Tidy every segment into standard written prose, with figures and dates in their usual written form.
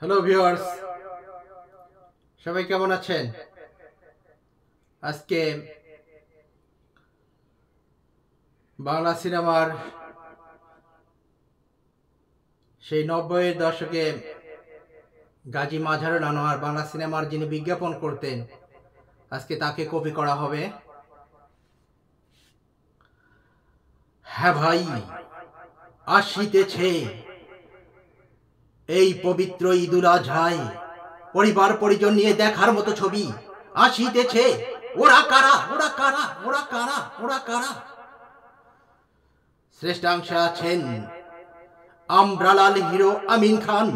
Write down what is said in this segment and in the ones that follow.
Hello viewers, সবাই কেমন আছেন? আজকে বাংলা সিনেমার সেই ৯০-এর দশকে গাজী মাজহারুল আনোয়ার বাংলা সিনেমার যিনি বিজ্ঞাপন করতেন, আজকে তাকে কপি করা হবে। হ্যাঁ ভাই, আসিতেছে এই পবিত্র ঈদুল আজহায় পরিবার পরিজন নিয়ে দেখার মতো ছবি আসিতেছে। ওরা কারা, ওরা কারা, ওরা কারা, ওরা কারা? শ্রেষ্ঠাংশে আছেন আমব্রালাল হিরো আমিন খান।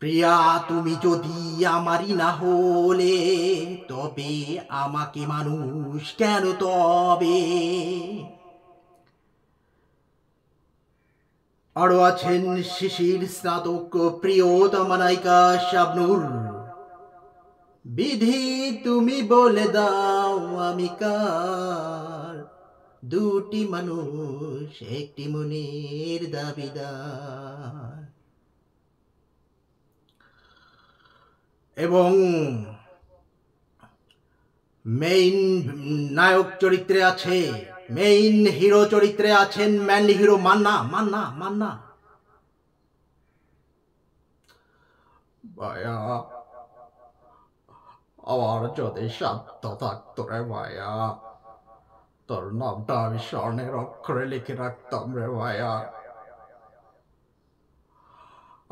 প্রিয়া তুমি যদি আমারই না হলে, তবে আমাকে মানুষ কেন তবে? আরো আছেন শিশির স্নাতক প্রিয়তমা নায়িকা শাবনূর। বিধি তুমি বলে দাও আমি কার, দুটি মানুষ একটি মনের দাবিদার। এবং মেইন নায়ক চরিত্রে আছে, মেইন হিরো চরিত্রে আছেন ম্যানলি হিরো মান্না। মান্না মান্না ভাইয়া, আমার যদি সাধ্য থাকতো রে ভাইয়া, তোর নামটা আমি স্বর্ণের অক্ষরে লিখে রাখতাম রে ভাইয়া।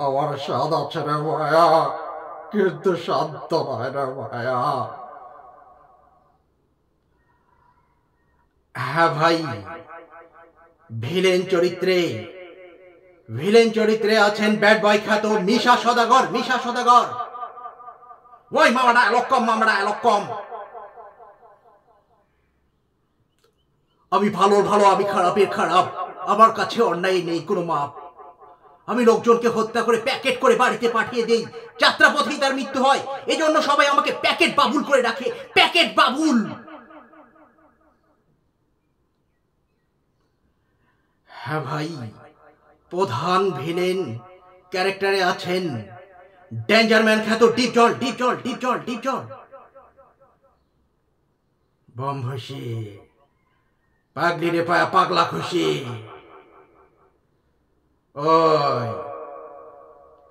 আমার স্বাদ আছে রে ভাইয়া, কিন্তু সাধ্য নয় রে ভাইয়া। হ্যাঁ ভাই, ভিলেন চরিত্রে ভিলেন চরিত্রে আছেন ব্যাড বয় খ্যাত মিশা সদাগর। মিশা সদাগর, ওই মামা ডায়লগ কম, মামা ডায়লগ কম। আমি ভালোর ভালো, আমি খারাপের খারাপ, আমার কাছে অন্যায় নেই কোনো মাপ। আমি লোকজনকে হত্যা করে প্যাকেট করে বাড়িতে পাঠিয়ে দেই, যাত্রাপথেই তার মৃত্যু হয়। এজন্য সবাই আমাকে প্যাকেট বাবুল করে রাখে, প্যাকেট বাবুল। হ্যাঁ ভাই, প্রধান ভিলেন ক্যারেক্টারে আছেন ডেঞ্জারম্যান খ্যাত ডিপ জল। ডিপ জল, ডিপ জল, ডিপ জল। বম খুশি, পাগলি রে পায়া পাগলা খুশি। ওই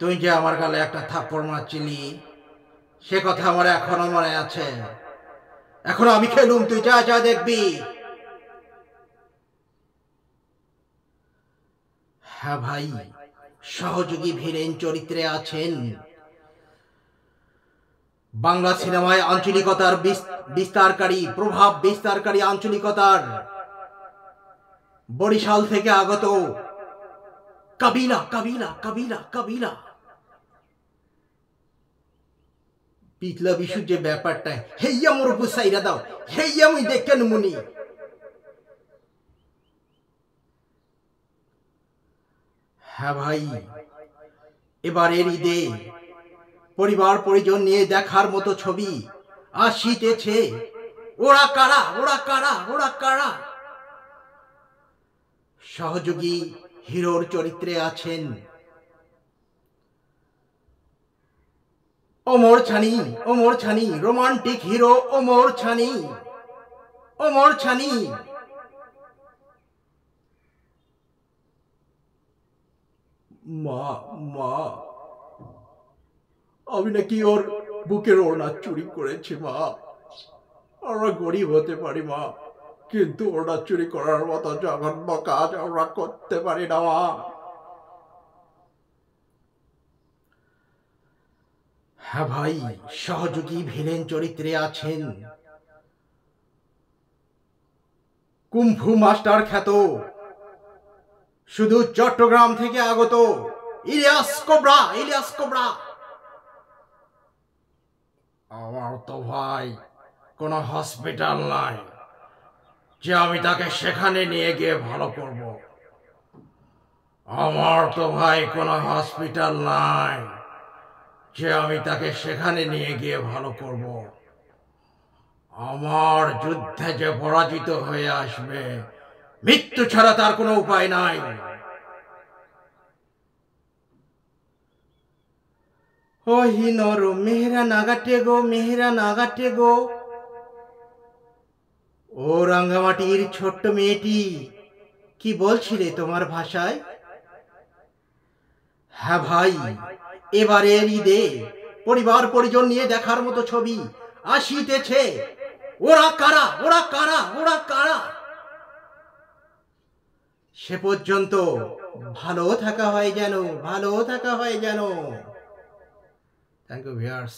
তুই যে আমার গালে একটা থাপ্পড় মারছিলি, সে কথা আমার এখনো মনে আছে। এখনো আমি খেলুম, তুই যা যা দেখবি। হ্যাঁ ভাই, সহযোগী ভিলেন চরিত্রে আছেন বাংলা সিনেমায় আঞ্চলিকতার বিস্তারকারী, প্রভাব বিস্তারকারী আঞ্চলিকতার বরিশাল থেকে আগত কাবিলা। কাবিলা, কাবিলা, কাবিলা। পিতলা বিশুর যে ব্যাপারটা, হেইয়া মোর উপর সাইরা দাও, হেইয়া মুই দেখেন মুনি। হ্যাঁ ভাই, এবারের ঈদে পরিবার পরিজন নিয়ে দেখার মতো ছবি আসিতেছে। ওরা কারা, ওরা কারা, ওরা কারা? সহযোগী হিরোর চরিত্রে আছেন ওমর ছানি। ওমর ছানি, রোমান্টিক হিরো ওমর ছানি। ওমর ছানি, মা মা, আমি নাকি ওর বুকের ওড়না চুরি করেছি মা। আমরা গরিব হতে পারি মা, কিন্তু ওড়না চুরি করার মতো জঘন্য কাজ আমরা করতে পারি না মা। হ্যাঁ ভাই, সহযোগী ভিলেন চরিত্রে আছেন কুম্ফু মাস্টার খ্যাত, শুধু চট্টগ্রাম থেকে আগত ইলিয়াস কোবরা। ইলিয়াস কোবরা। আমার তো ভাই কোনো হসপিটাল নাই যে আমি তাকে সেখানে নিয়ে গিয়ে ভালো করব। আমার তো ভাই কোনো হসপিটাল নাই যে আমি তাকে সেখানে নিয়ে গিয়ে ভালো করব। আমার যুদ্ধে যে পরাজিত হয়ে আসবে, মৃত্যু ছাড়া তার কোনো উপায় নাই। ওহি নর মেহরা নাগাটে গো, মেহরা নাগাটে গো। ও রাঙ্গামাটির ছোট্ট মেয়েটি, কি বলছিলে তোমার ভাষায়? হ্যাঁ ভাই, এবারের ঈদে পরিবার পরিজন নিয়ে দেখার মতো ছবি আসিতেছে। ওরা কারা, ওরা কারা, ওরা কারা? সে পর্যন্ত ভালো থাকা হয় যেন, ভালো থাকা হয় যেন। Thank you viewers.